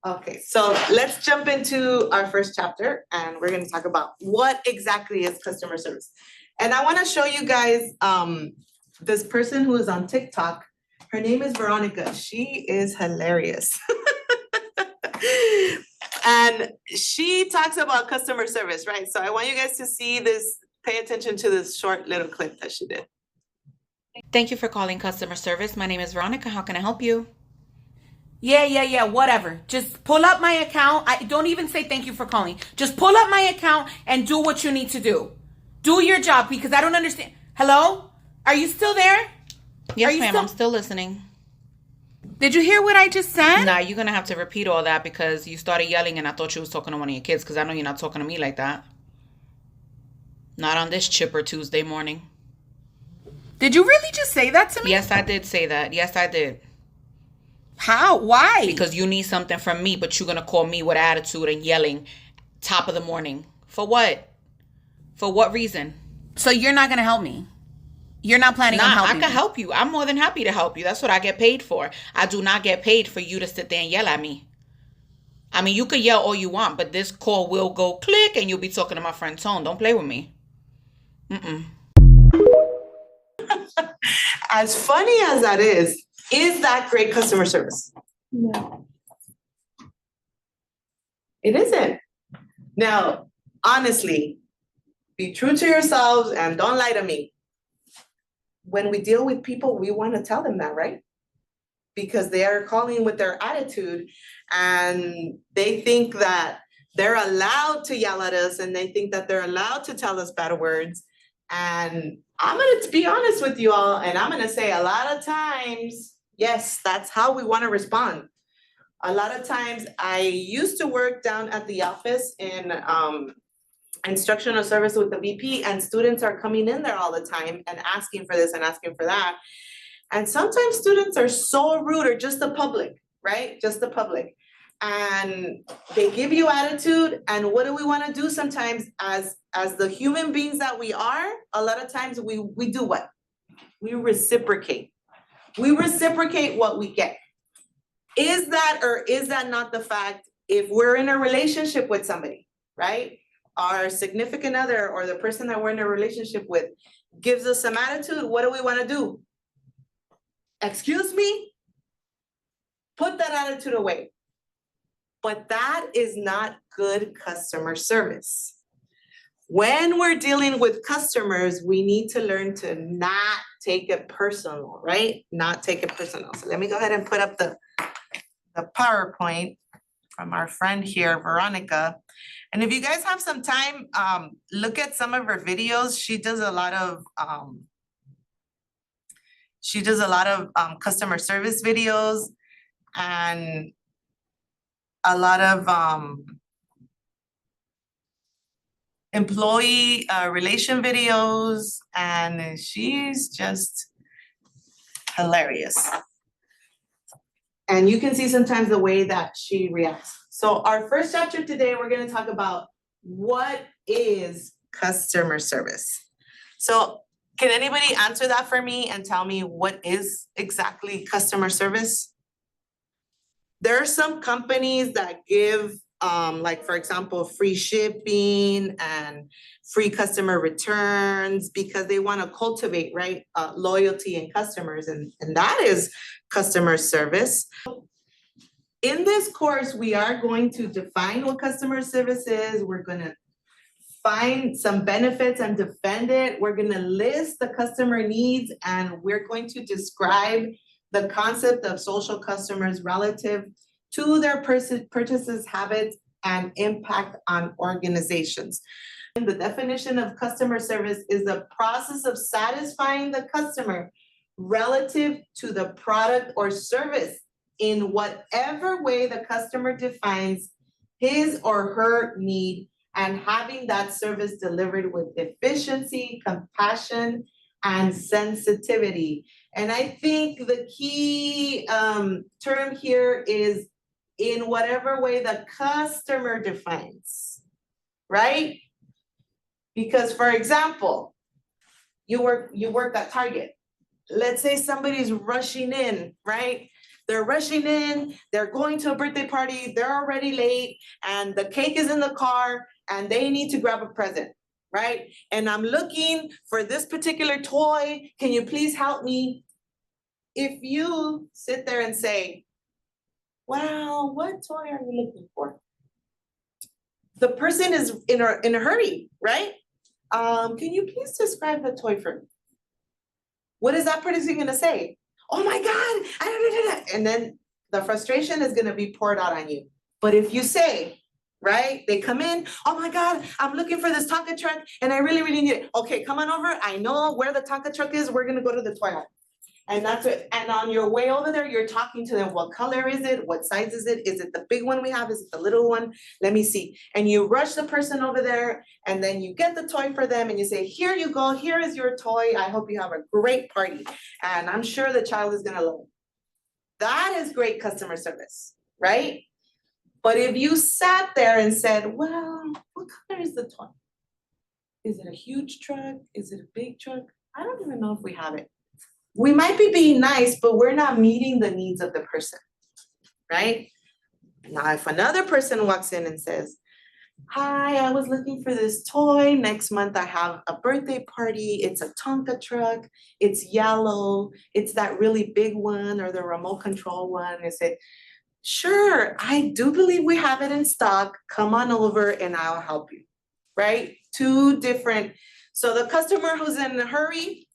Okay, so let's jump into our first chapter and we're gonna talk about what exactly is customer service. And I wanna show you guys this person who is on TikTok. Her name is Veronica. She is hilarious. And she talks about customer service, right? So I want you guys to see this, pay attention to this short little clip that she did. Thank you for calling customer service. My name is Veronica. How can I help you? Yeah, whatever. Just pull up my account. I don't even say thank you for calling. Just pull up my account and do what you need to do. Do your job because I don't understand. Hello? Are you still there? Yes, ma'am. I'm still listening. Did you hear what I just said? Nah, you're going to have to repeat all that because you started yelling and I thought you was talking to one of your kids because I know you're not talking to me like that. Not on this chipper Tuesday morning. Did you really just say that to me? Yes, I did say that. Yes, I did. How? Why? Because you need something from me, but you're going to call me with attitude and yelling top of the morning. For what? For what reason? So you're not going to help me? You're not planning on helping me? I can help you. I'm more than happy to help you. That's what I get paid for. I do not get paid for you to sit there and yell at me. I mean, you could yell all you want, but this call will go click and you'll be talking to my friend Tone. Don't play with me. As funny as that is that great customer service? No. It isn't. Now, honestly, be true to yourselves and don't lie to me. When we deal with people, we want to tell them that, right? Because they are calling with their attitude and they think that they're allowed to yell at us and they think that they're allowed to tell us bad words. And I'm going to be honest with you all, and I'm going to say a lot of times, yes, that's how we want to respond. A lot of times I used to work down at the office in instructional service with the VP, and students are coming in there all the time and asking for this and asking for that. And sometimes students are so rude, or just the public, right? Just the public. And they give you attitude. And what do we want to do sometimes as the human beings that we are? A lot of times we do what? We reciprocate. We reciprocate what we get. Is that or is that not the fact if we're in a relationship with somebody, right? Our significant other or the person that we're in a relationship with gives us some attitude, what do we want to do? Excuse me? Put that attitude away. But that is not good customer service. When we're dealing with customers, we need to learn to not take it personal, right? Not take it personal. So let me go ahead and put up the PowerPoint from our friend here, Veronica. And if you guys have some time, look at some of her videos. She does a lot of customer service videos and a lot of employee relation videos, and she's just hilarious. And you can see sometimes the way that she reacts. So our first chapter today, we're going to talk about what is customer service. So can anybody answer that for me and tell me what is exactly customer service? There are some companies that give, like for example, free shipping and free customer returns because they want to cultivate, right, loyalty in customers, and that is customer service. In this course, we are going to define what customer service is. We're going to find some benefits and defend it. We're going to list the customer needs, and we're going to describe the concept of social customers relative to their purchases, habits, and impact on organizations. And the definition of customer service is the process of satisfying the customer relative to the product or service in whatever way the customer defines his or her need, and having that service delivered with efficiency, compassion, and sensitivity. And I think the key term here is in whatever way the customer defines, right? Because for example, you work at Target. Let's say somebody's rushing in, right? they're rushing in, they're going to a birthday party, they're already late, and the cake is in the car, and they need to grab a present, right? And I'm looking for this particular toy. Can you please help me? If you sit there and say, well, what toy are you looking for? The person is in a hurry, right? Can you please describe the toy for me? What is that person gonna say? Oh my God, and then the frustration is gonna be poured out on you. But if you say, right, they come in, oh my God, I'm looking for this Tonka truck and I really, really need it. Okay, come on over. I know where the Tonka truck is. We're gonna go to the toy aisle. And that's it. And on your way over there, you're talking to them. What color is it? What size is it? Is it the big one we have? Is it the little one? Let me see. And you rush the person over there, and then you get the toy for them and you say, here you go. Here is your toy. I hope you have a great party. And I'm sure the child is gonna love it. That is great customer service, right? But if you sat there and said, well, what color is the toy? Is it a huge truck? Is it a big truck? I don't even know if we have it. We might be being nice, but we're not meeting the needs of the person, right? Now, if another person walks in and says, hi, I was looking for this toy. Next month I have a birthday party. It's a Tonka truck. It's yellow. It's that really big one or the remote control one. I say, sure, I do believe we have it in stock. Come on over and I'll help you, right? Two different. So the customer who's in a hurry,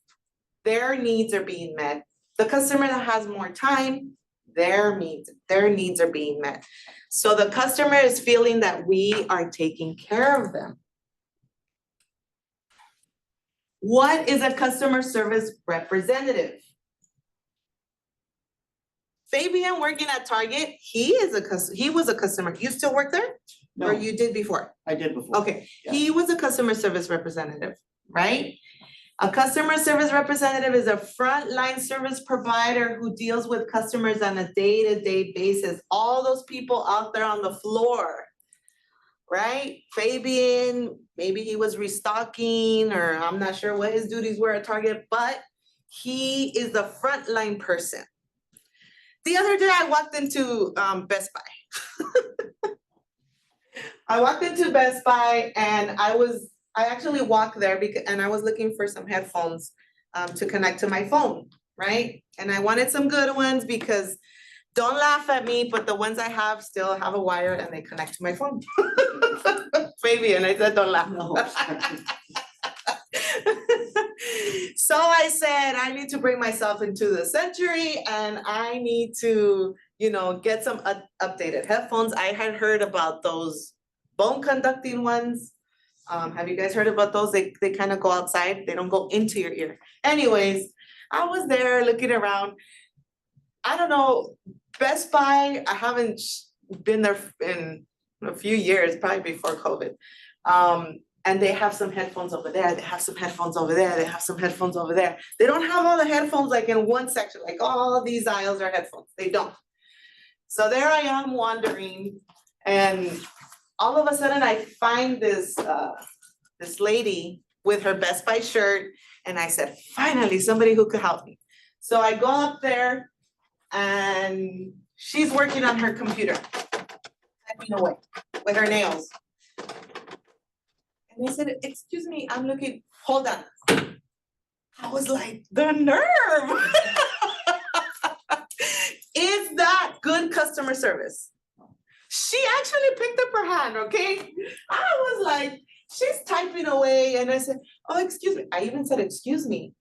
their needs are being met. The customer that has more time, their needs are being met. So the customer is feeling that we are taking care of them. What is a customer service representative? Fabian working at Target, he was a customer. You still work there? Or No, you did before? I did before. Okay, Yeah. he was a customer service representative, right? A customer service representative is a frontline service provider who deals with customers on a day-to-day basis. All those people out there on the floor, right? Fabian, maybe he was restocking, or I'm not sure what his duties were at Target, but he is the frontline person. The other day I walked into Best Buy. I walked into Best Buy and I actually walked there and I was looking for some headphones to connect to my phone, right? And I wanted some good ones because, don't laugh at me, but the ones I have still have a wire and they connect to my phone. Fabian, I said don't laugh. No. So I said, I need to bring myself into the century and I need to, get some updated headphones. I had heard about those bone conducting ones. Have you guys heard about those? They kind of go outside. They don't go into your ear. Anyways, I was there looking around. I don't know, Best Buy, I haven't been there in a few years, probably before COVID. And they have some headphones over there. They have some headphones over there. They have some headphones over there. They don't have all the headphones like in one section, like all these aisles are headphones. They don't. So there I am wandering, and all of a sudden I find this lady with her Best Buy shirt, and I said, finally, somebody who could help me. So I go up there and she's working on her computer, typing away with her nails. And I said, excuse me, I'm looking, hold on. I was like, the nerve. Is that good customer service? She actually picked up her hand, okay? I was like, she's typing away, and I said, oh, excuse me. I even said, excuse me,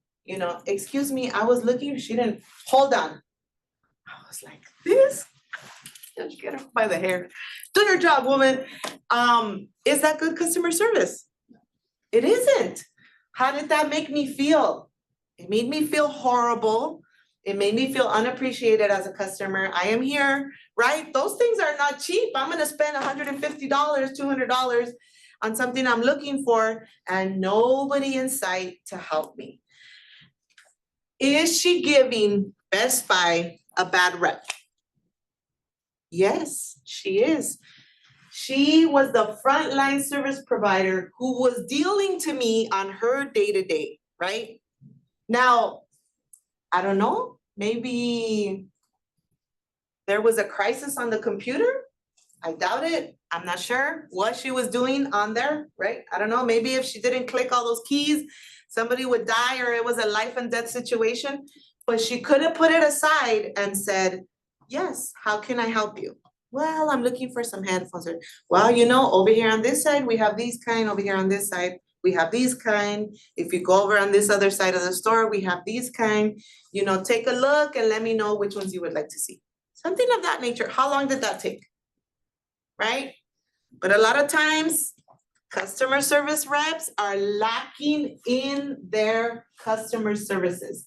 excuse me. I was looking, she didn't, hold on. I was like, this? Just get her by the hair. Do your job, woman. Is that good customer service? It isn't. How did that make me feel? It made me feel horrible. It made me feel unappreciated as a customer. I am here, right? Those things are not cheap. I'm gonna spend $150, $200 on something I'm looking for and nobody in sight to help me. Is she giving Best Buy a bad rep? Yes, she is. She was the frontline service provider who was dealing to me on her day-to-day, right? Now, I don't know, maybe there was a crisis on the computer. I doubt it. I'm not sure what she was doing on there, right? I don't know. Maybe if she didn't click all those keys, somebody would die or it was a life and death situation. But she could have put it aside and said, yes, how can I help you? Well, I'm looking for some headphones. Well, over here on this side, we have these kind. Over here on this side, we have these kind. If you go over on this other side of the store, we have these kind. Take a look and let me know which ones you would like to see. Something of that nature. How long did that take? Right? But a lot of times, customer service reps are lacking in their customer services.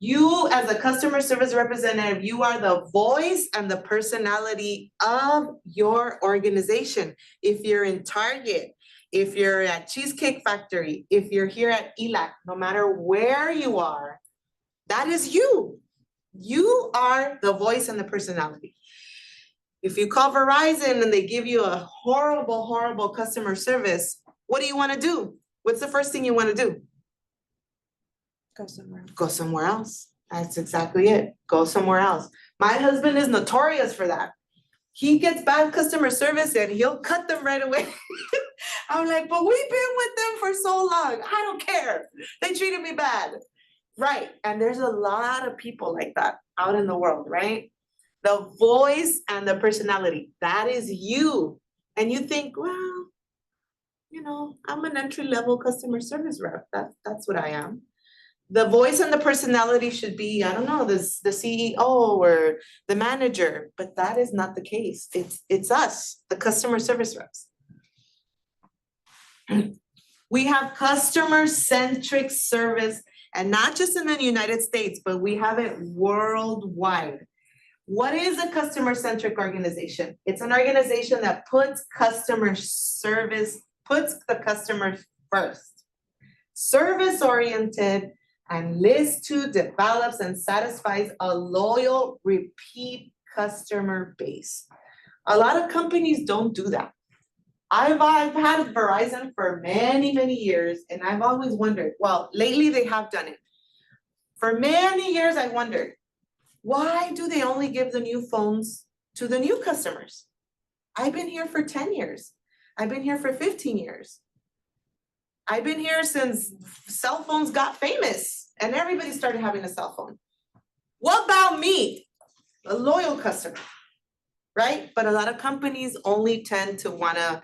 You, as a customer service representative, you are the voice and the personality of your organization. If you're in Target, if you're at Cheesecake Factory, if you're here at ELAC, no matter where you are, that is you. You are the voice and the personality. If you call Verizon and they give you a horrible, horrible customer service, what do you want to do? What's the first thing you want to do? Go somewhere else. That's exactly it. Go somewhere else. My husband is notorious for that. He gets bad customer service and he'll cut them right away. I'm like, but we've been with them for so long. I don't care. They treated me bad. Right. And there's a lot of people like that out in the world, right? The voice and the personality, that is you. And you think, well, I'm an entry-level customer service rep. That's what I am. The voice and the personality should be, I don't know, the CEO or the manager, but that is not the case. It's us, the customer service reps. We have customer-centric service, and not just in the United States, but we have it worldwide. What is a customer-centric organization? It's an organization that puts the customer first. Service-oriented, and lists to, develops, and satisfies a loyal, repeat customer base. A lot of companies don't do that. I've had Verizon for many, many years, and I've always wondered, well, lately they have done it. For many years, I wondered, why do they only give the new phones to the new customers? I've been here for 10 years. I've been here for 15 years. I've been here since cell phones got famous and everybody started having a cell phone. What about me? A loyal customer, right? But a lot of companies only tend to want to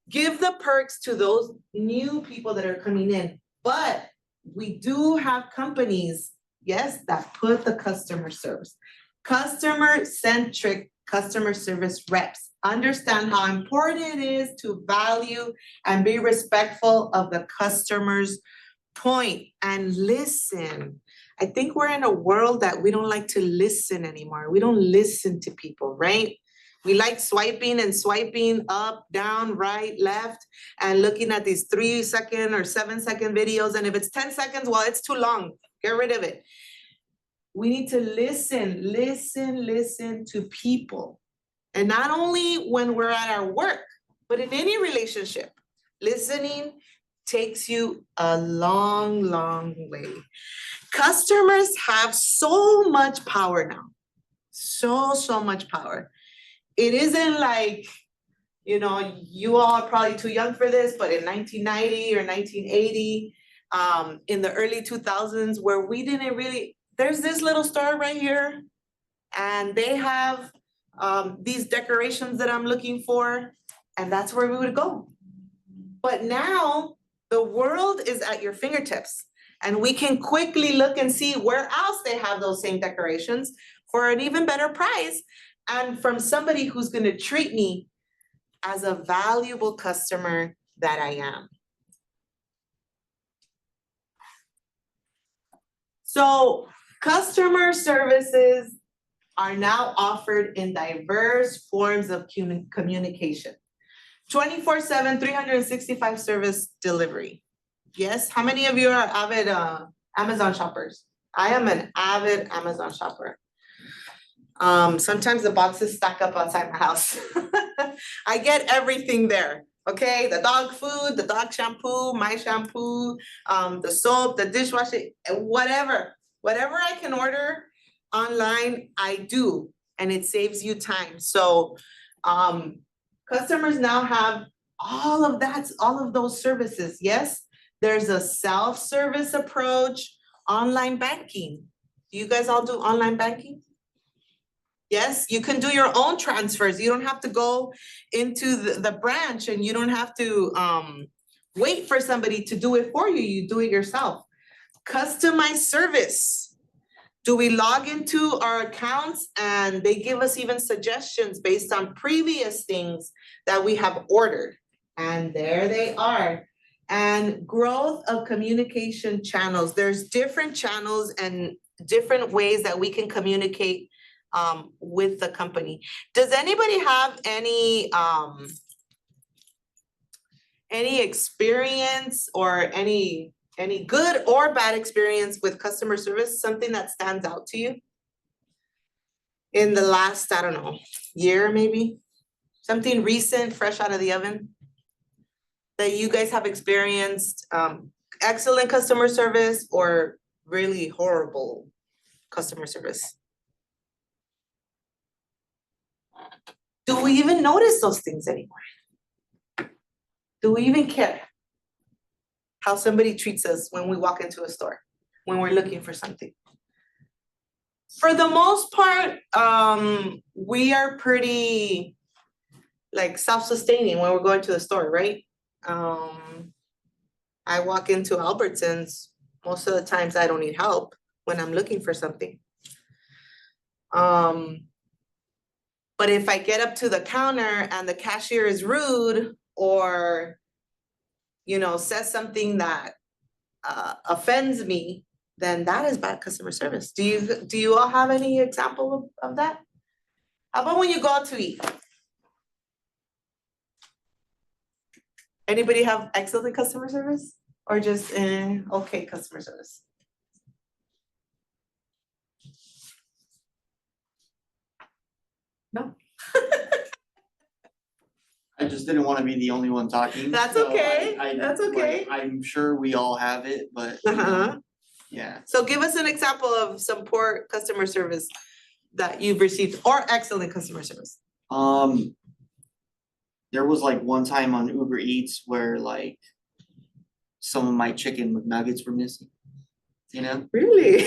give the perks to those new people that are coming in. But we do have companies, yes, that put the customer service. Customer-centric customer service reps understand how important it is to value and be respectful of the customer's point and listen. I think we're in a world that we don't like to listen anymore. We don't listen to people, right? We like swiping and swiping up, down, right, left, and looking at these 3-second or 7-second videos. And if it's 10 seconds, well, it's too long. Get rid of it. We need to listen to people. And not only when we're at our work, but in any relationship. Listening takes you a long, long way. Customers have so much power now. So much power. It isn't like, you all are probably too young for this, but in 1990 or 1980, in the early 2000s, where we didn't really, there's this little store right here, and they have these decorations that I'm looking for, and that's where we would go. But now the world is at your fingertips, and we can quickly look and see where else they have those same decorations for an even better price, and from somebody who's going to treat me as a valuable customer that I am. So customer services are now offered in diverse forms of communication. 24/7, 365 service delivery. Yes, how many of you are avid Amazon shoppers? I am an avid Amazon shopper. Sometimes the boxes stack up outside my house. I get everything there, okay? The dog food, the dog shampoo, my shampoo, the soap, the dishwashing, whatever I can order online, I do. and it saves you time. So customers now have all of those services. Yes, there's a self-service approach, online banking. Do you guys all do online banking? Yes, you can do your own transfers. You don't have to go into the branch, and you don't have to wait for somebody to do it for you. You do it yourself. Customized service. Do we log into our accounts and they give us even suggestions based on previous things that we have ordered? And there they are. And growth of communication channels. There's different channels and different ways that we can communicate with the company. Does anybody have any experience or any good or bad experience with customer service? Something that stands out to you in the last, I don't know, year maybe? Something recent, fresh out of the oven that you guys have experienced, excellent customer service or really horrible customer service? Do we even notice those things anymore? Do we even care how somebody treats us when we walk into a store, when we're looking for something? For the most part, we are pretty like self-sustaining when we're going to the store, right? I walk into Albertsons, most of the times I don't need help when I'm looking for something. But if I get up to the counter and the cashier is rude or, you know, says something that offends me, then that is bad customer service. Do you all have any example of that? How about when you go out to eat? Anybody have excellent customer service or just okay customer service? No. I just didn't want to be the only one talking. That's so okay. That's okay. Like, I'm sure we all have it, but yeah. So give us an example of some poor customer service that you've received or excellent customer service. There was like one time on Uber Eats where like some of my chicken McNuggets were missing. You know? Really?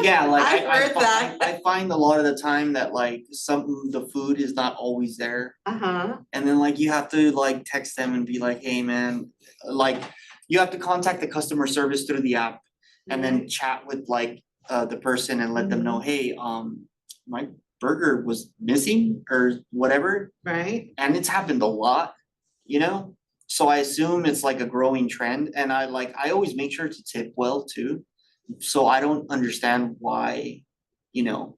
Yeah, like I've heard that. I find a lot of the time that like the food is not always there. And then like you have to like text them and be like, hey man, like you have to contact the customer service through the app and then chat with like the person and let them know, hey, my burger was missing or whatever. Right. And it's happened a lot, you know? So I assume it's like a growing trend, and I always make sure to tip well too. So I don't understand why, you know,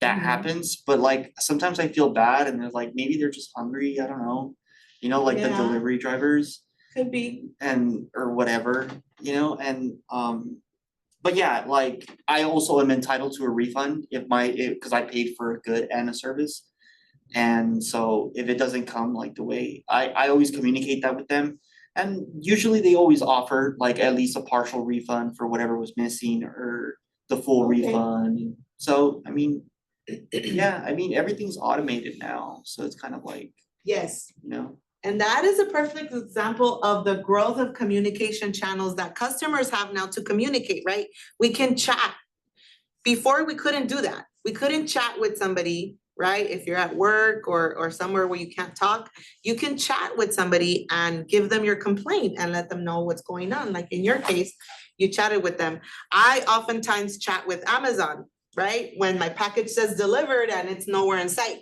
that happens, but like sometimes I feel bad and they're like, maybe they're just hungry, I don't know. You know, like the delivery drivers. Could be. And or whatever, you know, and but yeah, like I also am entitled to a refund because I paid for a good and a service. And so if it doesn't come like the way I always communicate that with them. And usually they always offer like at least a partial refund for whatever was missing or the full refund. So, I mean, yeah, I mean, everything's automated now. So it's kind of like, yes, you know. And that is a perfect example of the growth of communication channels that customers have now to communicate, right? We can chat. Before we couldn't do that. We couldn't chat with somebody, right? If you're at work or somewhere where you can't talk, you can chat with somebody and give them your complaint and let them know what's going on. Like in your case, you chatted with them. I oftentimes chat with Amazon, right? When my package says delivered and it's nowhere in sight.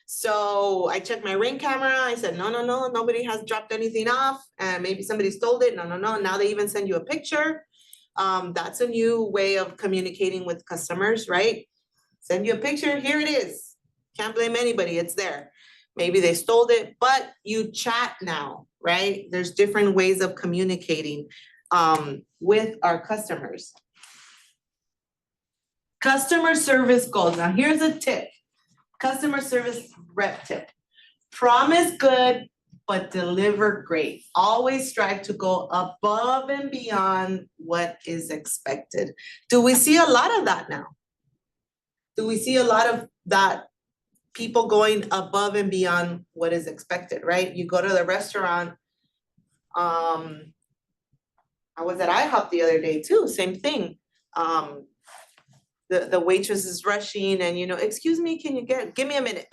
So I checked my Ring camera. I said, no, nobody has dropped anything off. And maybe somebody stole it. No. Now they even send you a picture. That's a new way of communicating with customers, right? Send you a picture, here it is. Can't blame anybody, it's there. Maybe they stole it, but you chat now, right? There's different ways of communicating with our customers. Customer service goals. Now here's a tip. Customer service rep tip. Promise good, but deliver great. Always strive to go above and beyond what is expected. Do we see a lot of that now? Do we see a lot of that people going above and beyond what is expected, right? You go to the restaurant. I was at IHOP the other day too, same thing. The waitress is rushing and, excuse me, can you give me a minute?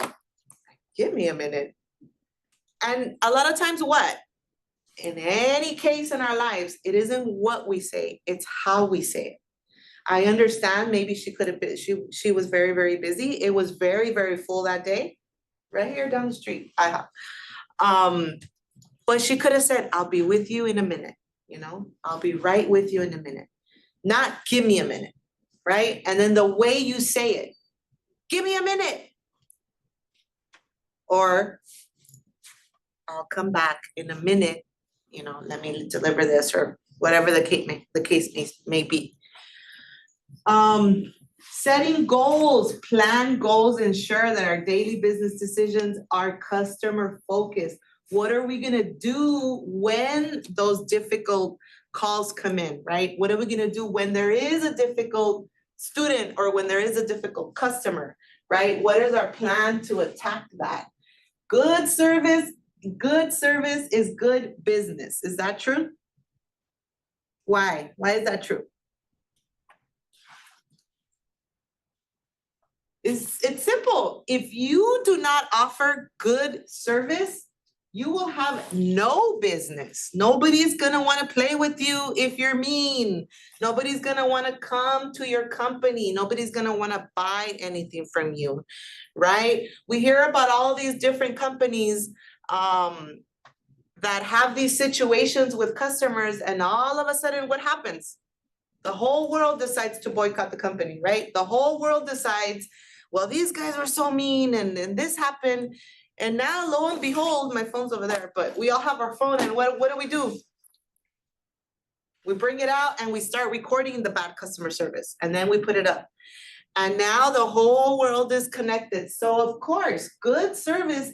Give me a minute. And a lot of times what? In any case in our lives, it isn't what we say, it's how we say it. I understand maybe she could have been, she was very, very busy. It was very, very full that day, right here down the street, IHOP. But she could have said, I'll be with you in a minute, I'll be right with you in a minute. Not give me a minute, right? And then the way you say it, give me a minute. Or I'll come back in a minute, let me deliver this, or whatever the case may be. Setting goals, plan goals, ensure that our daily business decisions are customer focused. What are we gonna do when those difficult calls come in, right? What are we gonna do when there is a difficult student or when there is a difficult customer, right? What is our plan to attack that? Good service is good business. Is that true? Why? Why is that true? It's simple. If you do not offer good service, you will have no business. Nobody's gonna want to play with you if you're mean. Nobody's gonna want to come to your company. Nobody's gonna want to buy anything from you, right? We hear about all these different companies that have these situations with customers, and all of a sudden, what happens? The whole world decides to boycott the company, right? The whole world decides, well, these guys were so mean, and this happened. And now, lo and behold, my phone's over there, but we all have our phone, and what do? We bring it out and we start recording the bad customer service, and then we put it up. And now the whole world is connected. So of course, good service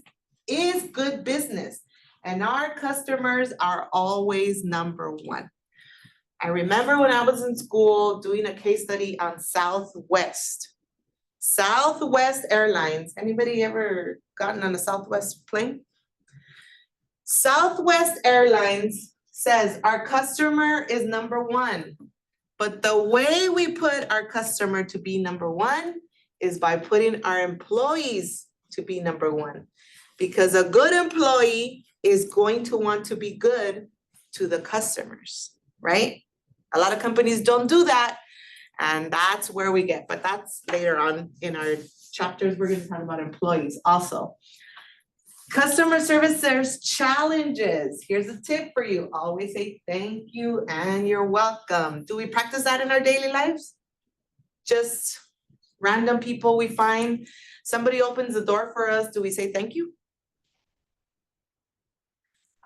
is good business, and our customers are always number one. I remember when I was in school doing a case study on Southwest Airlines. Anybody ever gotten on a Southwest plane? Southwest Airlines says our customer is number one, but the way we put our customer to be number one is by putting our employees to be number one, because a good employee is going to want to be good to the customers, right? A lot of companies don't do that, and that's where we get, but that's later on in our chapters. We're going to talk about employees also. Customer service, there's challenges. Here's a tip for you. Always say thank you and you're welcome. Do we practice that in our daily lives? Just random people we find, somebody opens the door for us, do we say thank you?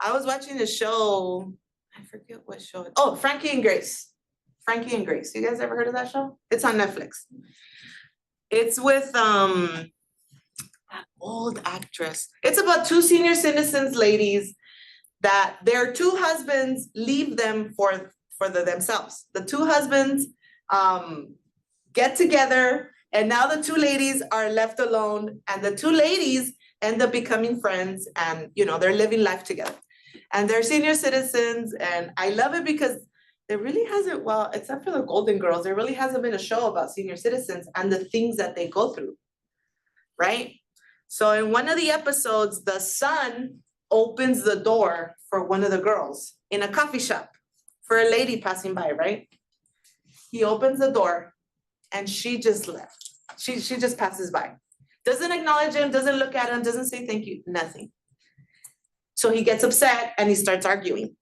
I was watching a show, I forget what show. Oh, Frankie and Grace. Frankie and Grace. You guys ever heard of that show? It's on Netflix. It's with an old actress. It's about two senior citizens ladies that their two husbands leave them for themselves. The two husbands get together, and now the two ladies are left alone, and the two ladies end up becoming friends, and they're living life together. And they're senior citizens, and I love it because there really hasn't, well, except for the Golden Girls, there really hasn't been a show about senior citizens and the things that they go through, right? So in one of the episodes, the son opens the door for one of the girls in a coffee shop for a lady passing by, right? He opens the door and she just left. She just passes by. Doesn't acknowledge him, doesn't look at him, doesn't say thank you, nothing. So he gets upset and he starts arguing.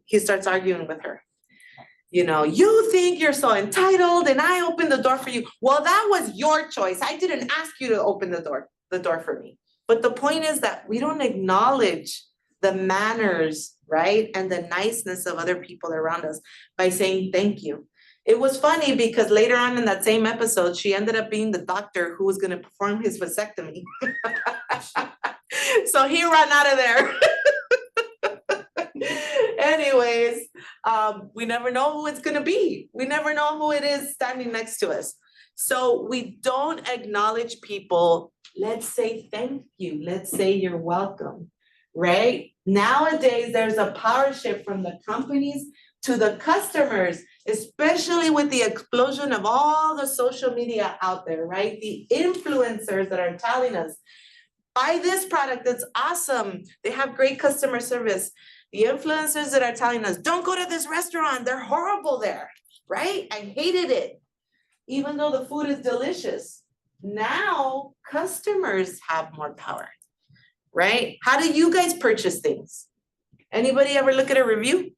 He starts arguing with her. You think you're so entitled and I opened the door for you. Well, that was your choice. I didn't ask you to open the door for me. But the point is that we don't acknowledge the manners, right? And the niceness of other people around us by saying thank you. It was funny because later on in that same episode, she ended up being the doctor who was going to perform his vasectomy. So he ran out of there. Anyways, we never know who it's going to be. We never know who it is standing next to us. So we don't acknowledge people. Let's say thank you. Let's say you're welcome, right? Nowadays, there's a power shift from the companies to the customers, especially with the explosion of all the social media out there, right? The influencers that are telling us, buy this product, it's awesome. They have great customer service. The influencers that are telling us, don't go to this restaurant, they're horrible there, right? I hated it, even though the food is delicious. Now, customers have more power, right? How do you guys purchase things? Anybody ever look at a review?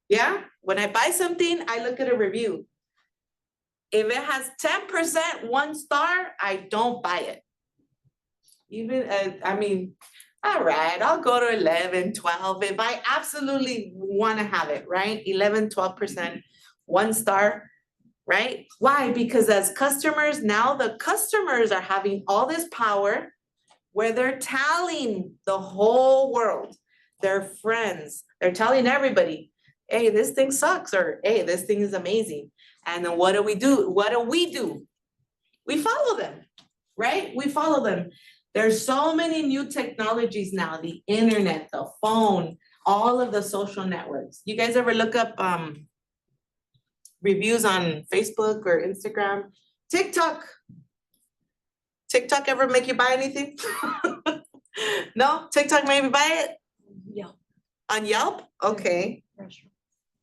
Yeah, when I buy something, I look at a review. If it has 10% 1 star, I don't buy it. Even, all right, I'll go to 11, 12, if I absolutely wanna have it, right? 11, 12%, 1 star, right? Why? Because as customers, now the customers are having all this power where they're telling the whole world, their friends, they're telling everybody, hey, this thing sucks, or hey, this thing is amazing. And then what do we do? We follow them, right? We follow them. There's so many new technologies now, the internet, the phone, all of the social networks. You guys ever look up reviews on Facebook or Instagram? TikTok ever make you buy anything? No? TikTok made me buy it? Yeah. On Yelp? Okay.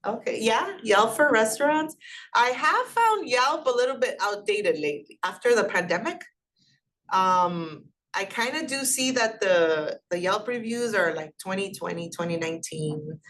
Okay, yeah, Yelp for restaurants. I have found Yelp a little bit outdated lately after the pandemic. I kind of do see that the Yelp reviews are like 2020, 2019.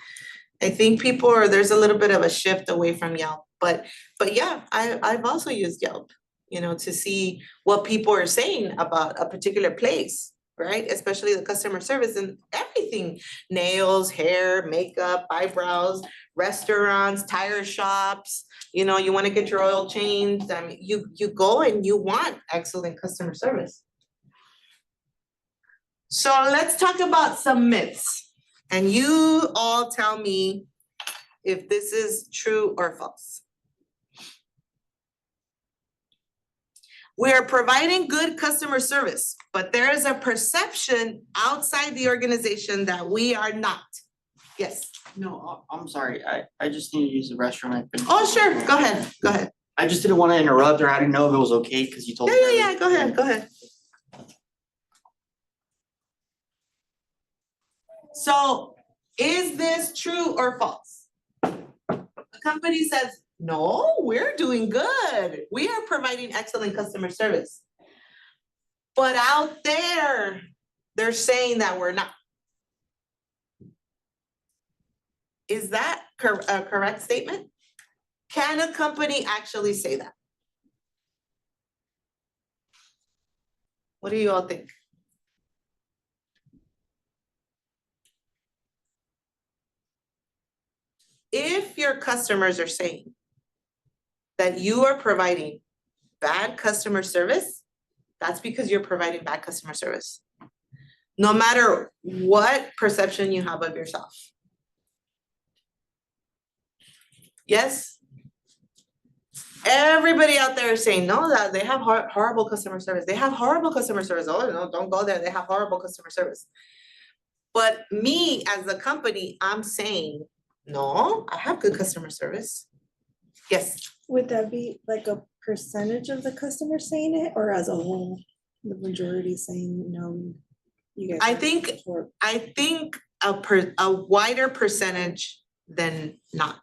I think there's a little bit of a shift away from Yelp, but yeah, I've also used Yelp, to see what people are saying about a particular place, right? Especially the customer service and everything, nails, hair, makeup, eyebrows, restaurants, tire shops, you want to get your oil changed. I mean, you go and you want excellent customer service. So let's talk about some myths. And you all tell me if this is true or false. We are providing good customer service, but there is a perception outside the organization that we are not. Yes. No, I'm sorry, I just need to use the restroom. I've been- Oh, sure. Go ahead. I just didn't want to interrupt, or I didn't know if it was okay, because you told me. Yeah. Go ahead. So is this true or false? The company says, no, we're doing good. We are providing excellent customer service. But out there, they're saying that we're not. Is that a correct statement? Can a company actually say that? What do you all think? If your customers are saying that you are providing bad customer service, that's because you're providing bad customer service. No matter what perception you have of yourself. Yes? Everybody out there is saying, no, that they have horrible customer service. They have horrible customer service. Oh, no, don't go there. They have horrible customer service. But me as a company, I'm saying, no, I have good customer service. Yes. Would that be like a percentage of the customers saying it, or as a whole, the majority saying no? You guys. I think a wider percentage than not.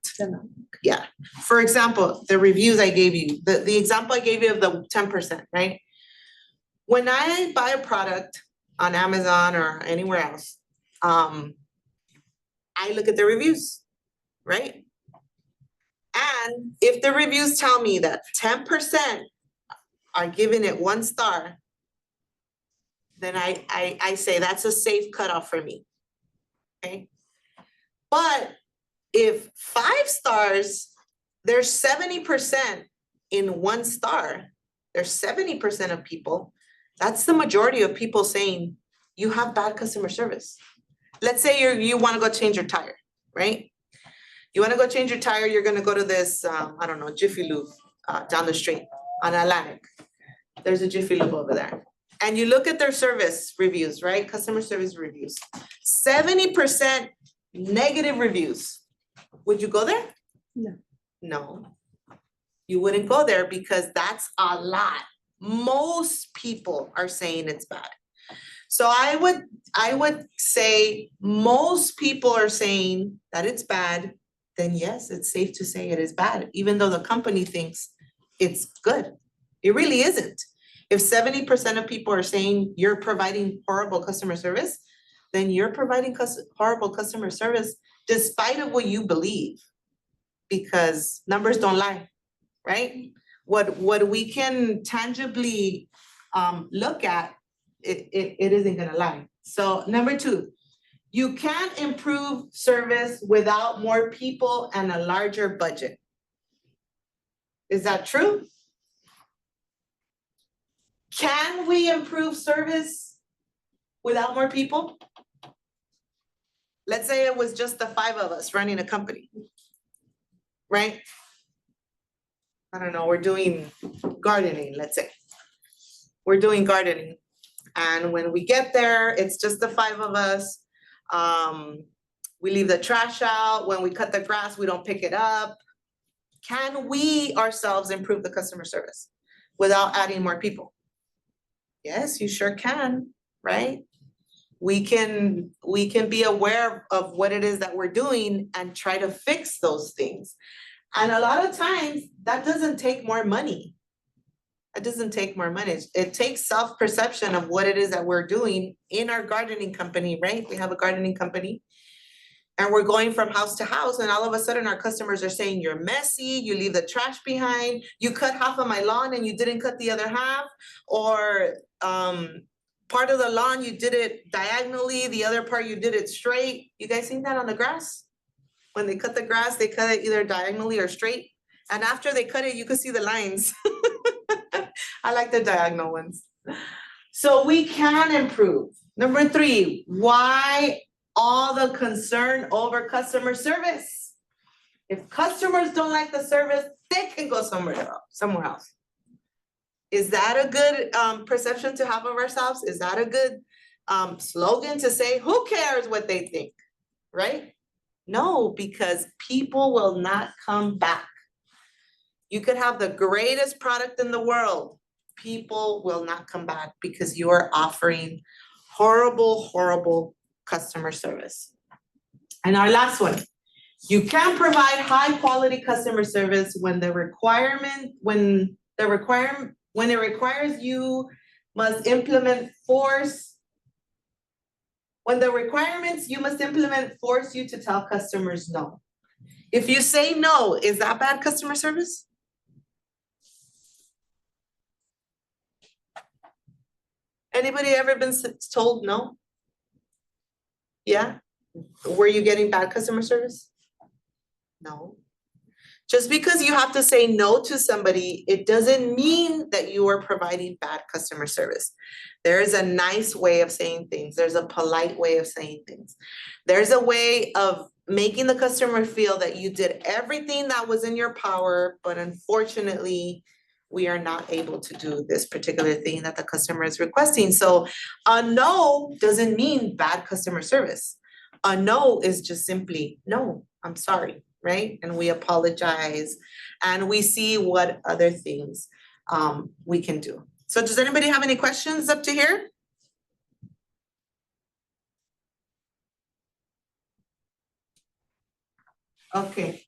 Yeah. For example, the reviews I gave you, the example I gave you of the 10%, right? When I buy a product on Amazon or anywhere else, I look at the reviews, right? And if the reviews tell me that 10% are giving it 1 star, then I say that's a safe cutoff for me, okay? But if 5 stars, there's 70% in 1 star, there's 70% of people, that's the majority of people saying you have bad customer service. Let's say you want to go change your tire, right? You wanna go change your tire, you're gonna go to this, I don't know, Jiffy Lube, down the street on Atlantic. There's a Jiffy Lube over there. And you look at their service reviews, right? Customer service reviews. 70% negative reviews. Would you go there? No. No. You wouldn't go there because that's a lot. Most people are saying it's bad. So I would say most people are saying that it's bad, then yes, it's safe to say it is bad, even though the company thinks it's good. It really isn't. If 70% of people are saying you're providing horrible customer service, then you're providing horrible customer service despite of what you believe, because numbers don't lie, right? What we can tangibly look at, it isn't gonna lie. So number 2, you can't improve service without more people and a larger budget. Is that true? Can we improve service without more people? Let's say it was just the 5 of us running a company, right? I don't know, we're doing gardening, let's say. We're doing gardening. And when we get there, it's just the 5 of us. We leave the trash out. When we cut the grass, we don't pick it up. Can we ourselves improve the customer service without adding more people? Yes, you sure can, right? We can be aware of what it is that we're doing and try to fix those things. And a lot of times that doesn't take more money. It doesn't take more money. It takes self-perception of what it is that we're doing in our gardening company, right? We have a gardening company and we're going from house to house, and all of a sudden our customers are saying, you're messy, you leave the trash behind, you cut half of my lawn and you didn't cut the other half, or part of the lawn you did it diagonally, the other part you did it straight. You guys seen that on the grass? When they cut the grass, they cut it either diagonally or straight. And after they cut it, you could see the lines. I like the diagonal ones. So we can improve. Number 3, why all the concern over customer service? If customers don't like the service, they can go somewhere else. Is that a good perception to have of ourselves? Is that a good slogan to say? Who cares what they think, right? No, because people will not come back. You could have the greatest product in the world. People will not come back because you are offering horrible, horrible customer service. And our last one, you can provide high quality customer service when it requires you must implement force. When the requirements you must implement force you to tell customers no. If you say no, is that bad customer service? Anybody ever been told no? Yeah? Were you getting bad customer service? No. Just because you have to say no to somebody, it doesn't mean that you are providing bad customer service. There is a nice way of saying things. There's a polite way of saying things. There's a way of making the customer feel that you did everything that was in your power, but unfortunately, we are not able to do this particular thing that the customer is requesting. So a no doesn't mean bad customer service. A no is just simply, no, I'm sorry, right? And we apologize and we see what other things we can do. So does anybody have any questions up to here? Okay,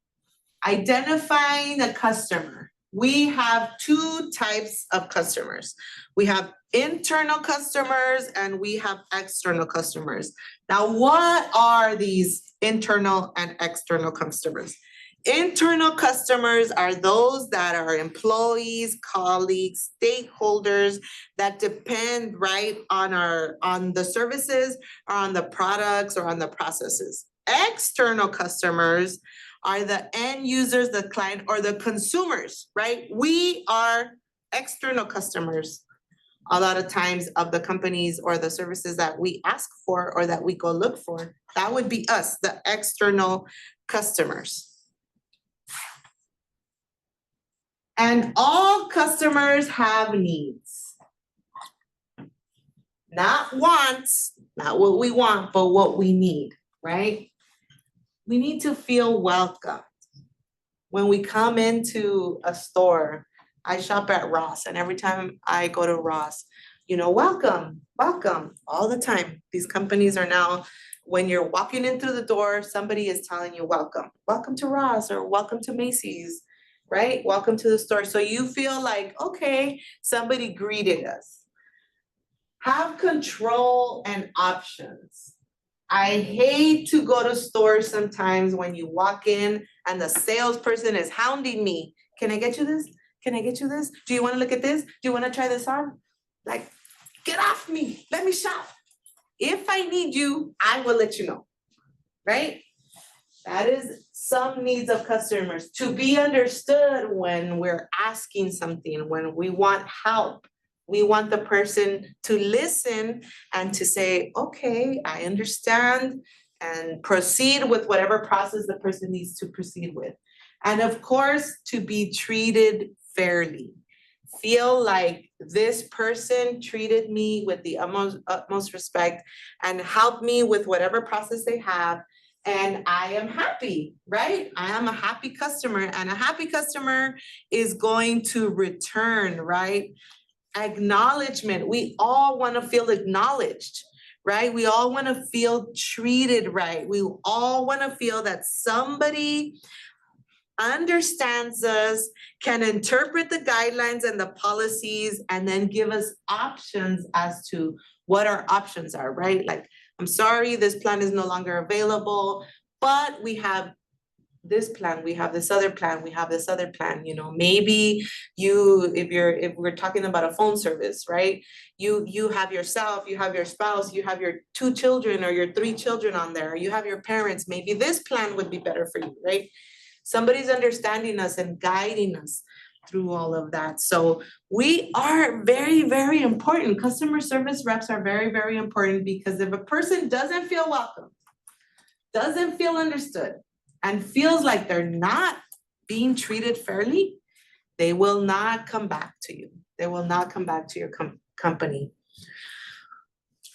identifying a customer. We have 2 types of customers. We have internal customers and we have external customers. Now, what are these internal and external customers? Internal customers are those that are employees, colleagues, stakeholders that depend right on the services or on the products or on the processes. External customers are the end users, the client, or the consumers, right? We are external customers a lot of times of the companies or the services that we ask for or that we go look for. That would be us, the external customers. And all customers have needs. Not wants, not what we want, but what we need, right? We need to feel welcome. When we come into a store, I shop at Ross, and every time I go to Ross, welcome, welcome, all the time. These companies are now, when you're walking in through the door, somebody is telling you welcome. Welcome to Ross, or welcome to Macy's, right? Welcome to the store. So you feel like, okay, somebody greeted us. Have control and options. I hate to go to stores sometimes when you walk in and the salesperson is hounding me. Can I get you this? Can I get you this? Do you want to look at this? Do you want to try this on? Like, get off me. Let me shop. If I need you, I will let you know, right? That is some needs of customers, to be understood when we're asking something, when we want help. We want the person to listen and to say, okay, I understand, and proceed with whatever process the person needs to proceed with. And of course, to be treated fairly. Feel like this person treated me with the utmost respect and helped me with whatever process they have. And I am happy, right? I am a happy customer, and a happy customer is going to return, right? Acknowledgement. We all want to feel acknowledged, right? We all want to feel treated right. We all want to feel that somebody understands us, can interpret the guidelines and the policies, and then give us options as to what our options are, right? Like, I'm sorry, this plan is no longer available, but we have this plan, we have this other plan, we have this other plan. Maybe if we're talking about a phone service, right? You have yourself, you have your spouse, you have your 2 children or your 3 children on there, you have your parents. Maybe this plan would be better for you, right? Somebody's understanding us and guiding us through all of that. So we are very, very important. Customer service reps are very, very important, because if a person doesn't feel welcome, doesn't feel understood, and feels like they're not being treated fairly, they will not come back to you. They will not come back to your company.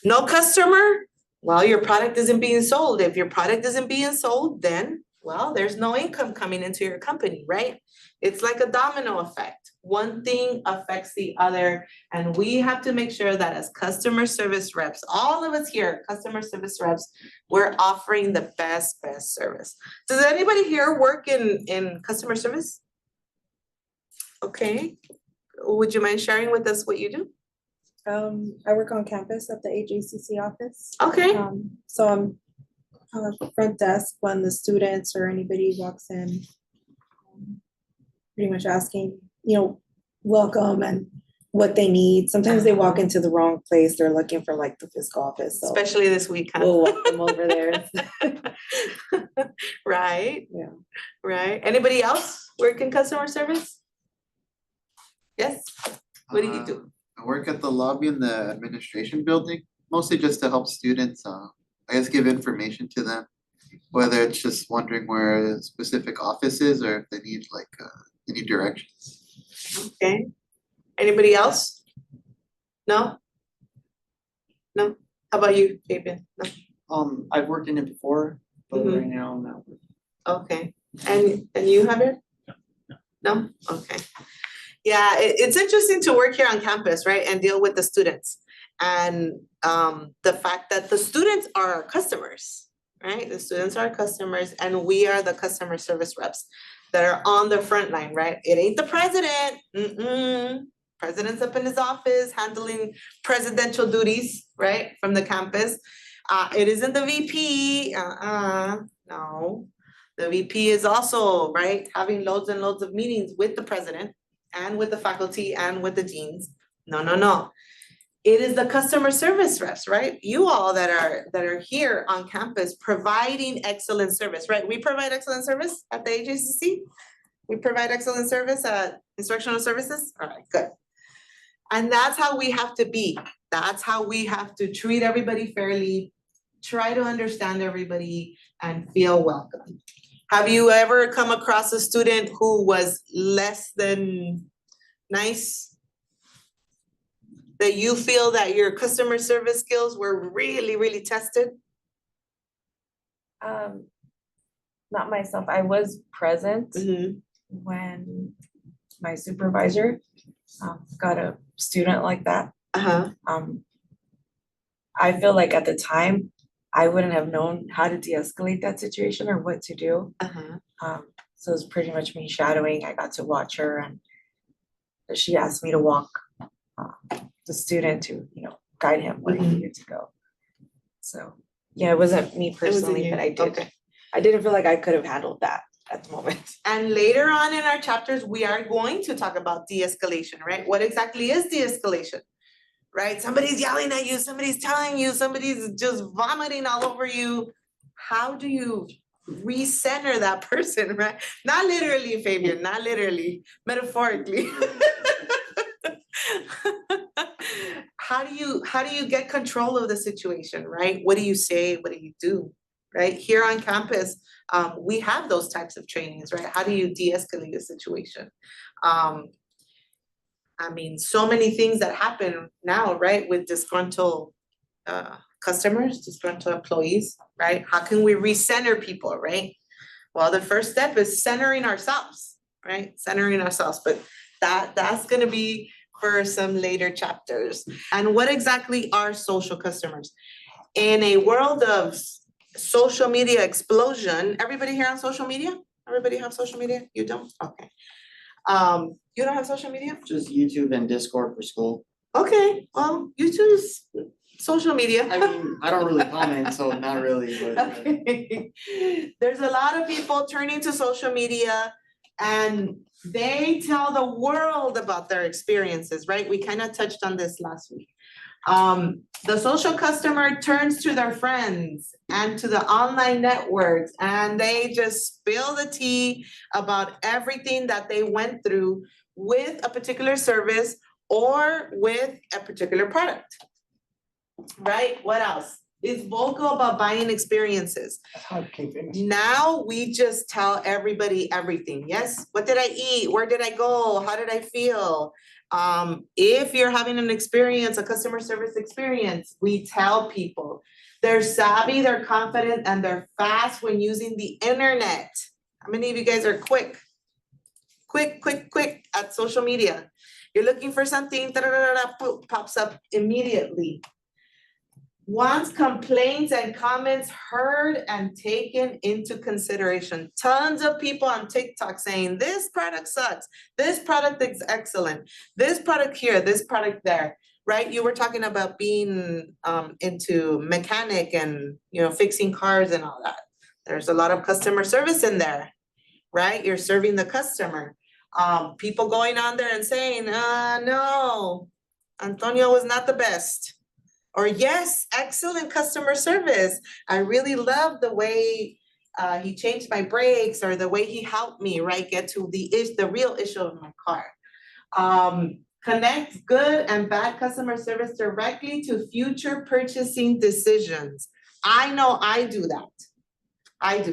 No customer, well, your product isn't being sold. If your product isn't being sold, then, well, there's no income coming into your company, right? It's like a domino effect. One thing affects the other, and we have to make sure that as customer service reps, all of us here, customer service reps, we're offering the best service. Does anybody here work in customer service? Okay. Would you mind sharing with us what you do? I work on campus at the AJCC office. Okay. So I'm front desk when the students or anybody walks in, pretty much asking, welcome and what they need. Sometimes they walk into the wrong place. They're looking for like the fiscal office. So especially this week, huh? we'll walk them over there. Right. Yeah. Right. Anybody else work in customer service? Yes. What do you do? I work at the lobby in the administration building, mostly just to help students, give information to them. Whether it's just wondering where a specific office is, or if they need any directions. Okay. Anybody else? No? No? How about you, Fabian? No? I've worked in it before, but Mhm. right now I'm not. Okay. And you have it? No? Okay. Yeah, it's interesting to work here on campus, right? And deal with the students. And the fact that the students are our customers, right? The students are our customers, and we are the customer service reps that are on the front line, right? It ain't the president. President's up in his office handling presidential duties, right? From the campus. It isn't the VP. No. The VP is also, right, having loads and loads of meetings with the president and with the faculty and with the deans. No. It is the customer service reps, right? You all that are here on campus providing excellent service, right? We provide excellent service at the AJCC. We provide excellent service at instructional services. All right, good. And that's how we have to be. That's how we have to treat everybody fairly, try to understand everybody, and feel welcome. Have you ever come across a student who was less than nice? That you feel that your customer service skills were really, really tested? Not myself. I was present Mhm. when my supervisor got a student like that. Uh-huh. I feel like at the time, I wouldn't have known how to de-escalate that situation or what to do. Uh-huh. So it's pretty much me shadowing. I got to watch her, and she asked me to walk the student to, guide him where he Mhm. needed to go. So, yeah, it wasn't me personally, you. but I did. Okay. I didn't feel like I could have handled that at the moment. And later on in our chapters, we are going to talk about de-escalation, right? What exactly is de-escalation, right? Somebody's yelling at you, somebody's telling you, somebody's just vomiting all over you. How do you recenter that person, right? Not literally, Fabian, not literally, metaphorically. How do you get control of the situation, right? What do you say? What do you do? Right? Here on campus, we have those types of trainings, right? How do you de-escalate a situation? I mean, so many things that happen now, right, with disgruntled customers, disgruntled employees, right? How can we recenter people, right? Well, the first step is centering ourselves, right? Centering ourselves, but that's gonna be for some later chapters. And what exactly are social customers? In a world of social media explosion, everybody here on social media? Everybody have social media? You don't? Okay. You don't have social media? Just YouTube and Discord for school. Okay, well, YouTube's social media. I mean, I don't really comment, so not really, but. Okay. There's a lot of people turning to social media and they tell the world about their experiences, right? We kind of touched on this last week. The social customer turns to their friends and to the online networks, and they just spill the tea about everything that they went through with a particular service or with a particular product. Right? What else? It's vocal about buying experiences. Now we just tell everybody everything. Yes, what did I eat? Where did I go? How did I feel? If you're having an experience, a customer service experience, we tell people. They're savvy, they're confident, and they're fast when using the internet. How many of you guys are quick at social media? You're looking for something, pops up immediately. Wants complaints and comments heard and taken into consideration. Tons of people on TikTok saying this product sucks, this product is excellent, this product here, this product there, right? You were talking about being into mechanic and fixing cars and all that. There's a lot of customer service in there, right? You're serving the customer. People going on there and saying, no, Antonio was not the best. Or yes, excellent customer service. I really love the way he changed my brakes or the way he helped me, right, get to the real issue of my car. Connect good and bad customer service directly to future purchasing decisions. I know I do that. I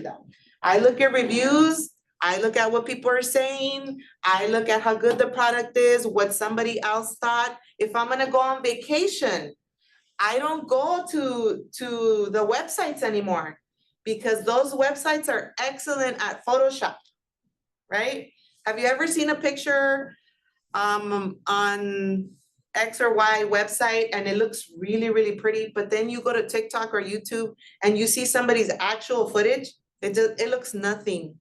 look at reviews. I look at what people are saying. I look at how good the product is, what somebody else thought. If I'm gonna go on vacation, I don't go to the websites anymore because those websites are excellent at Photoshop, right? Have you ever seen a picture on X or Y website and it looks really, really pretty, but then you go to TikTok or YouTube and you see somebody's actual footage, it looks nothing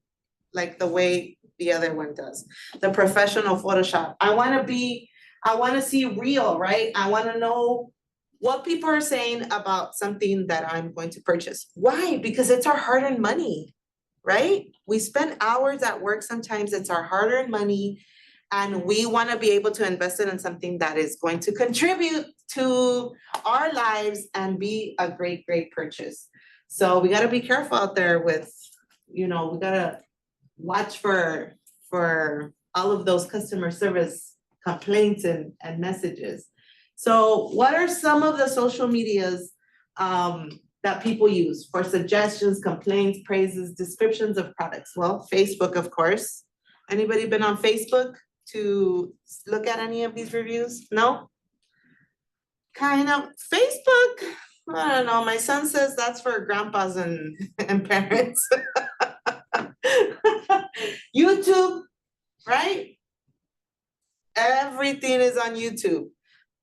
like the way the other one does. The professional Photoshop. I wanna see real, right? I wanna know what people are saying about something that I'm going to purchase. Why? Because it's our hard-earned money, right? We spend hours at work sometimes, it's our hard-earned money, and we want to be able to invest it in something that is going to contribute to our lives and be a great, great purchase. So we got to be careful out there with, we got to watch for all of those customer service complaints and messages. So what are some of the social medias that people use for suggestions, complaints, praises, descriptions of products? Well, Facebook, of course. Anybody been on Facebook to look at any of these reviews? No? Kind of, Facebook, I don't know, my son says that's for grandpas and, and parents. YouTube, right? Everything is on YouTube.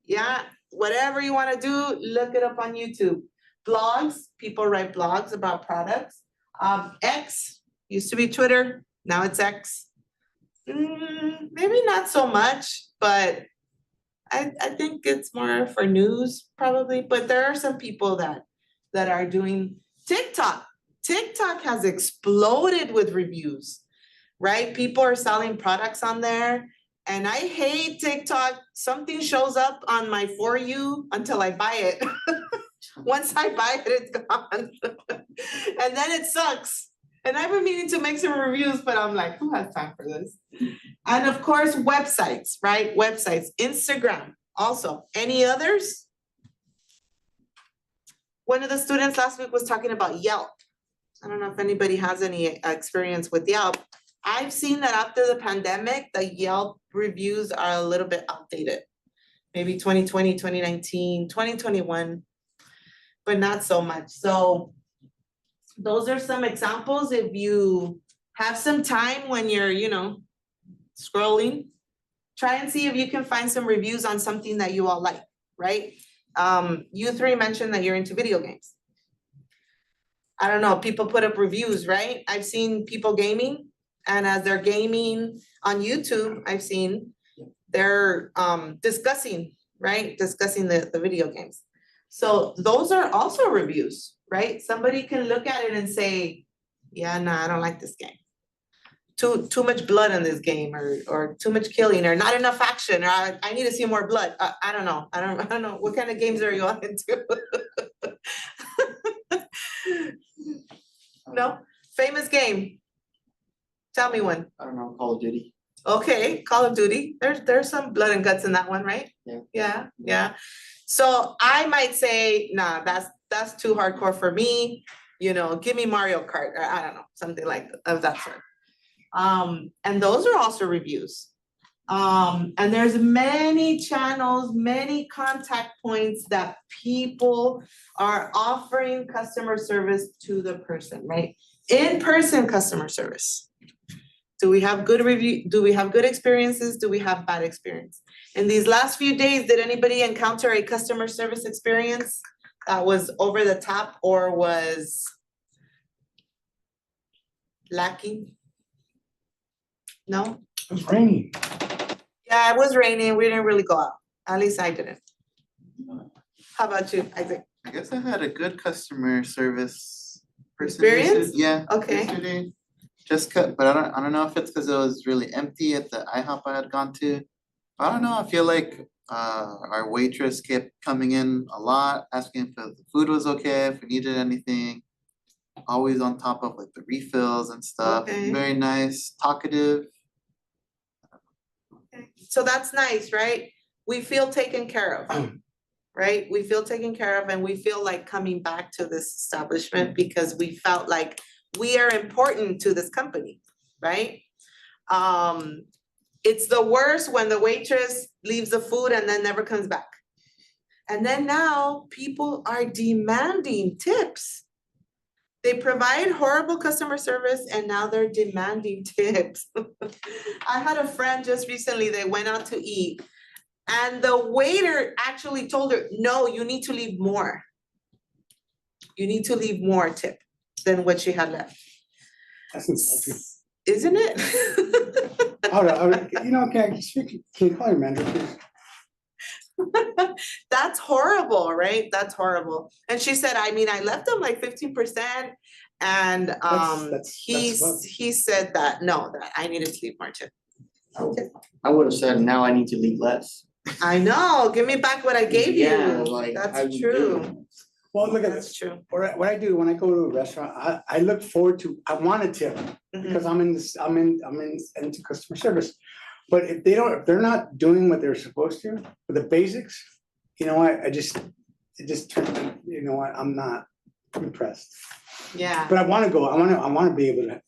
Yeah, whatever you wanna do, look it up on YouTube. Blogs, people write blogs about products. X, used to be Twitter, now it's X. Maybe not so much, but I think it's more for news probably, but there are some people that are doing TikTok. TikTok has exploded with reviews, right? People are selling products on there. And I hate TikTok. Something shows up on my For You until I buy it. Once I buy it, it's gone. And then it sucks. And I've been meaning to make some reviews, but I'm like, who has time for this? And of course, websites, right? Websites, Instagram also. Any others? One of the students last week was talking about Yelp. I don't know if anybody has any experience with Yelp. I've seen that after the pandemic, the Yelp reviews are a little bit outdated. Maybe 2020, 2019, 2021, but not so much. So those are some examples. If you have some time when you're, scrolling, try and see if you can find some reviews on something that you all like, right? You three mentioned that you're into video games. I don't know, people put up reviews, right? I've seen people gaming, and as they're gaming on YouTube, I've seen they're discussing, right? Discussing the video games. So those are also reviews, right? Somebody can look at it and say, yeah, no, I don't like this game. Too much blood in this game, or too much killing, or not enough action, or I need to see more blood. I don't know. I don't know. What kind of games are you all into? No? Famous game. Tell me one. I don't know, Call of Duty. Okay, Call of Duty. There's some blood and guts in that one, right? Yeah. Yeah. So I might say, nah, that's too hardcore for me. Give me Mario Kart, or I don't know, something like of that sort. And those are also reviews. And there's many channels, many contact points that people are offering customer service to the person, right? In-person customer service. Do we have good review? Do we have good experiences? Do we have bad experience? In these last few days, did anybody encounter a customer service experience that was over the top or was lacking? No? It was raining. Yeah, it was raining. We didn't really go out. At least I didn't. How about you, Isaac? I guess I had a good customer service person. Experience? Yeah. Okay. Yesterday. But I don't know if it's because it was really empty at the IHOP I had gone to. I don't know. I feel like our waitress kept coming in a lot, asking if the food was okay, if we needed anything. Always on top of like the refills and stuff. Okay. Very nice, talkative. So that's nice, right? We feel taken care of, right? We feel taken care of, and we feel like coming back to this establishment because we felt like we are important to this company, right? It's the worst when the waitress leaves the food and then never comes back. And then now people are demanding tips. They provide horrible customer service and now they're demanding tips. I had a friend just recently, they went out to eat and the waiter actually told her, no, you need to leave more. You need to leave more tip than what she had left. That's insulting. Isn't it? Can you call your manager, please? That's horrible, right? That's horrible. And she said, I left them like 15%. And That's he said that, no, that I needed to leave more tip. Okay. I would have said, now I need to leave less. I know, give me back what I gave you. Yeah, like, I That's would true. do. Well, look at That's this. true. What I do when I go to a restaurant, I look forward to, I want a tip Mhm. because I'm into customer service. But if they're not doing what they're supposed to, for the basics, it just turns, I'm not impressed. Yeah. But I wanna go, I wanna be able to,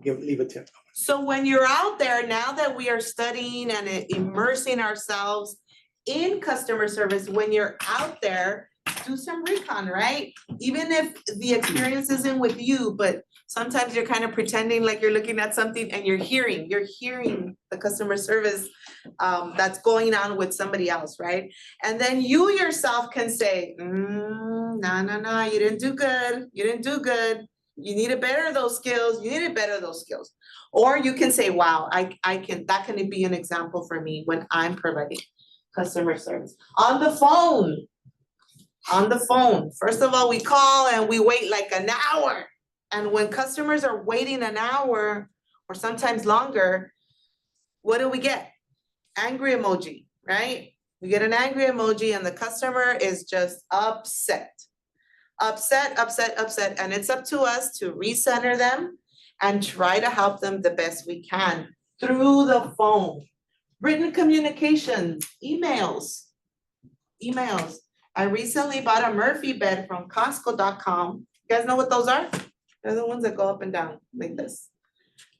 leave a tip. So when you're out there, now that we are studying and immersing ourselves in customer service, when you're out there, do some recon, right? Even if the experience isn't with you, but sometimes you're kind of pretending like you're looking at something and you're hearing the customer service that's going on with somebody else, right? And then you yourself can say, no, you didn't do good. You need to better those skills. Or you can say, wow, that can be an example for me when I'm providing customer service. On the phone. First of all, we call and we wait like an hour. And when customers are waiting an hour or sometimes longer, what do we get? Angry emoji, right? We get an angry emoji and the customer is just upset. And it's up to us to recenter them and try to help them the best we can through the phone. Written communications, emails. I recently bought a Murphy bed from Costco.com. You guys know what those are? They're the ones that go up and down like this.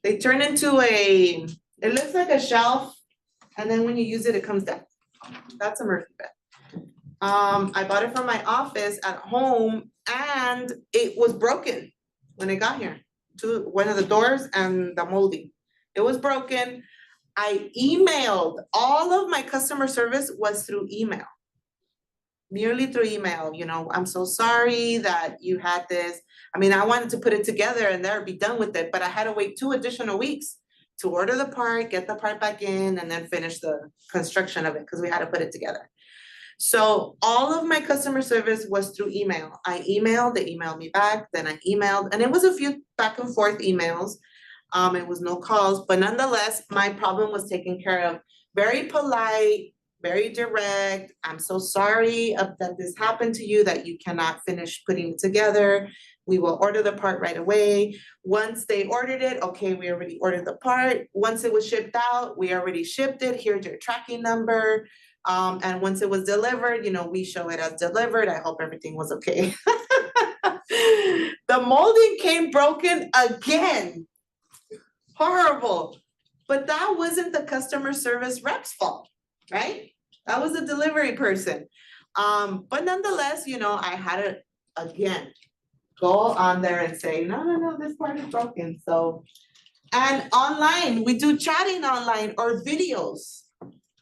They turn into it looks like a shelf, and then when you use it, it comes down. That's a Murphy bed. I bought it from my office at home, and it was broken when it got here. One of the doors and the molding. It was broken. I emailed, all of my customer service was through email. Merely through email, I'm so sorry that you had this. I mean, I wanted to put it together and there be done with it, but I had to wait 2 additional weeks to order the part, get the part back in, and then finish the construction of it because we had to put it together. So all of my customer service was through email. I emailed, they emailed me back, then I emailed, and it was a few back and forth emails. It was no calls, but nonetheless, my problem was taken care of. Very polite, very direct. I'm so sorry that this happened to you, that you cannot finish putting it together. We will order the part right away. Once they ordered it, okay, we already ordered the part. Once it was shipped out, we already shipped it. Here's your tracking number. And once it was delivered, we show it as delivered. I hope everything was okay. The molding came broken again. Horrible. But that wasn't the customer service rep's fault, right? That was the delivery person. But nonetheless, I had to, again, go on there and say, no, this part is broken. So, and online, we do chatting online or videos.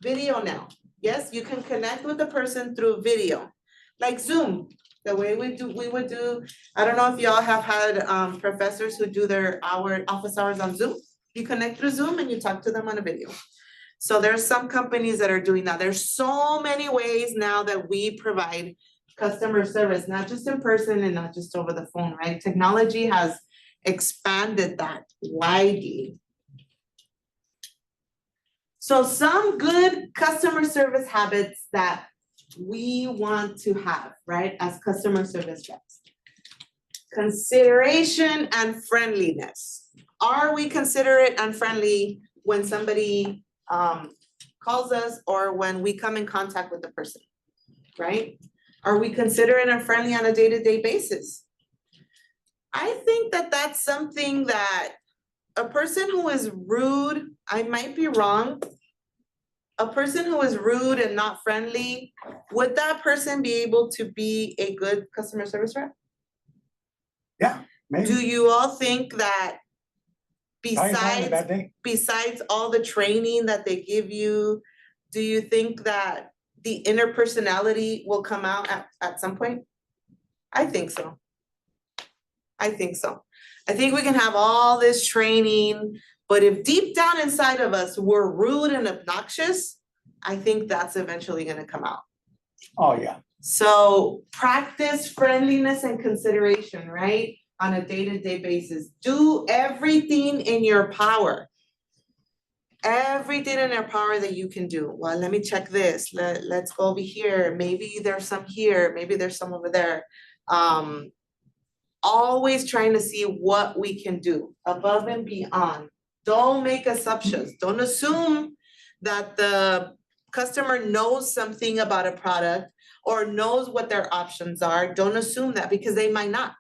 Video now. Yes, you can connect with the person through video, like Zoom. The way we would do, I don't know if y'all have had professors who do their office hours on Zoom. You connect through Zoom and you talk to them on a video. So there's some companies that are doing that. There's so many ways now that we provide customer service, not just in person and not just over the phone, right? Technology has expanded that widely. So some good customer service habits that we want to have, right, as customer service reps. Consideration and friendliness. Are we considerate and friendly when somebody calls us or when we come in contact with the person, right? Are we considerate and friendly on a day-to-day basis? I think that that's something that a person who is rude, I might be wrong, a person who is rude and not friendly, would that person be able to be a good customer service rep? Yeah, maybe. Do you all think that Probably not on a bad day. besides all the training that they give you, do you think that the inner personality will come out at some point? I think so. I think we can have all this training, but if deep down inside of us we're rude and obnoxious, I think that's eventually going to come out. Oh, yeah. So practice friendliness and consideration, right? On a day-to-day basis. Do everything in your power. Everything in your power that you can do. Well, let me check this. Let's go over here. Maybe there's some here. Maybe there's some over there. Always trying to see what we can do above and beyond. Don't make assumptions. Don't assume that the customer knows something about a product or knows what their options are, don't assume that because they might not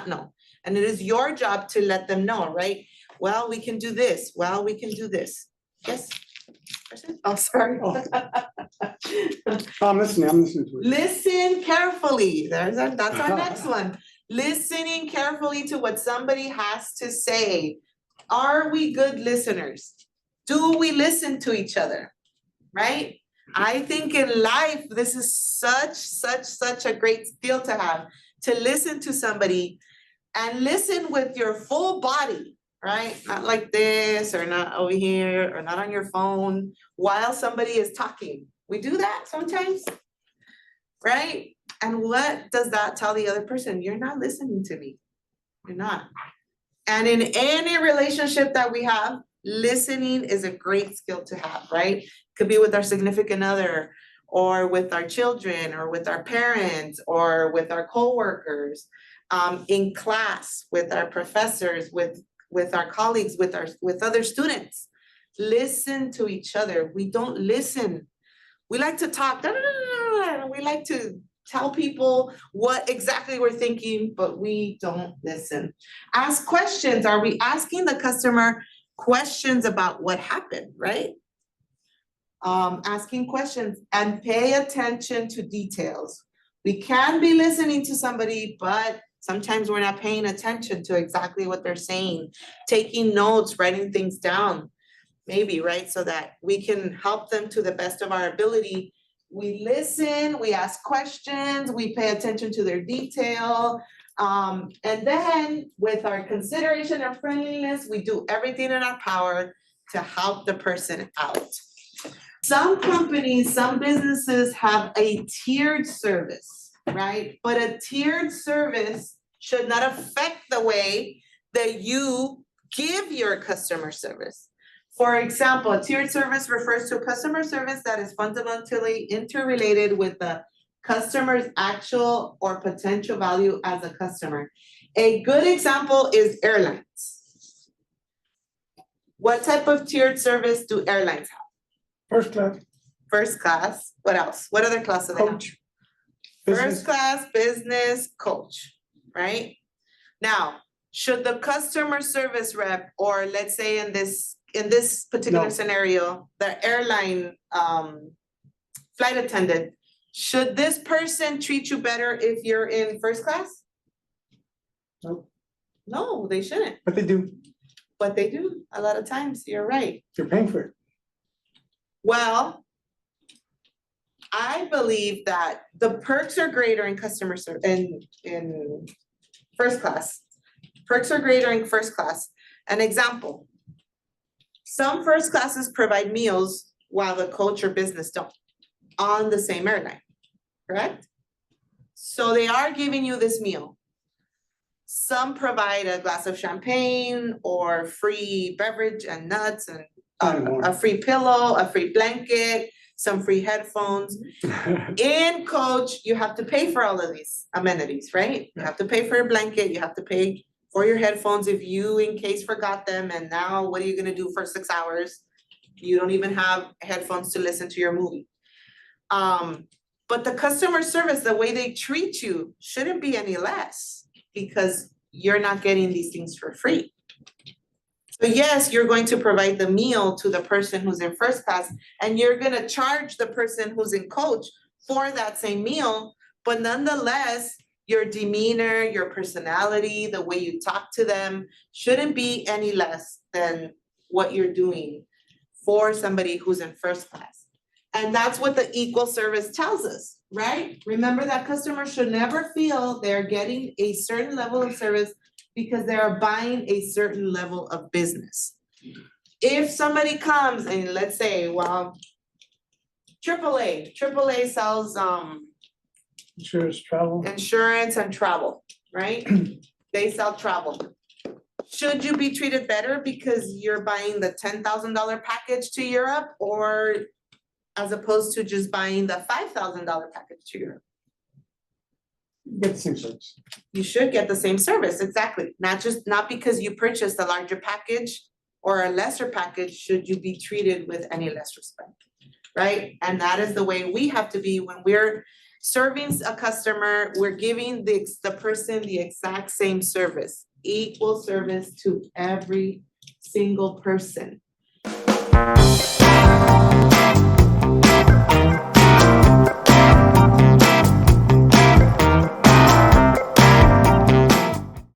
know. And it is your job to let them know, right? Well, we can do this. Well, we can do this. Yes? Question? Oh, sorry. I'm listening to it. Listen carefully. That's our next one. Listening carefully to what somebody has to say. Are we good listeners? Do we listen to each other? Right? I think in life, this is such a great skill to have, to listen to somebody and listen with your full body, right? Not like this, or not over here, or not on your phone while somebody is talking. We do that sometimes, right? And what does that tell the other person? You're not listening to me. You're not. And in any relationship that we have, listening is a great skill to have, right? Could be with our significant other, or with our children, or with our parents, or with our coworkers, in class, with our professors, with our colleagues, with other students. Listen to each other. We don't listen. We like to talk. We like to tell people what exactly we're thinking, but we don't listen. Ask questions. Are we asking the customer questions about what happened, right? Asking questions and pay attention to details. We can be listening to somebody, but sometimes we're not paying attention to exactly what they're saying, taking notes, writing things down, maybe, right? So that we can help them to the best of our ability. We listen, we ask questions, we pay attention to their detail. And then with our consideration and friendliness, we do everything in our power to help the person out. Some companies, some businesses have a tiered service, right? But a tiered service should not affect the way that you give your customer service. For example, a tiered service refers to a customer service that is fundamentally interrelated with the customer's actual or potential value as a customer. A good example is airlines. What type of tiered service do airlines have? First class, First class, what else? What other class do they have? coach. First business. class, business, coach, right? Now, should the customer service rep, or let's say in this particular No. scenario, the airline flight attendant, should this person treat you better if you're in first class? No. No, they shouldn't, But they do, but they do a lot of times, you're right. you're paying for it. Well, I believe that the perks are greater in customer service in first class. Perks are greater in first class. An example. Some first classes provide meals while the coach or business don't on the same airline, correct? So they are giving you this meal. Some provide a glass of champagne or free beverage and nuts and And more. a free pillow, a free blanket, some free headphones. In coach, you have to pay for all of these amenities, right? You have to pay for your blanket, you have to pay for your headphones if you in case forgot them, and now what are you gonna do for 6 hours? You don't even have headphones to listen to your movie. But the customer service, the way they treat you shouldn't be any less because you're not getting these things for free. So yes, you're going to provide the meal to the person who's in first class, and you're gonna charge the person who's in coach for that same meal, but nonetheless, your demeanor, your personality, the way you talk to them shouldn't be any less than what you're doing for somebody who's in first class. And that's what the equal service tells us, right? Remember that customers should never feel they're getting a certain level of service because they are buying a certain level of business. If somebody comes and let's say, well, AAA sells Insurance, travel. insurance and travel, right? They sell travel. Should you be treated better because you're buying the $10,000 package to Europe, or as opposed to just buying the $5,000 package to Europe? Get the same service. You should get the same service, exactly. Not because you purchased a larger package or a lesser package should you be treated with any less respect, right? And that is the way we have to be when we're Serving a customer, we're giving the person the exact same service, equal service to every single person.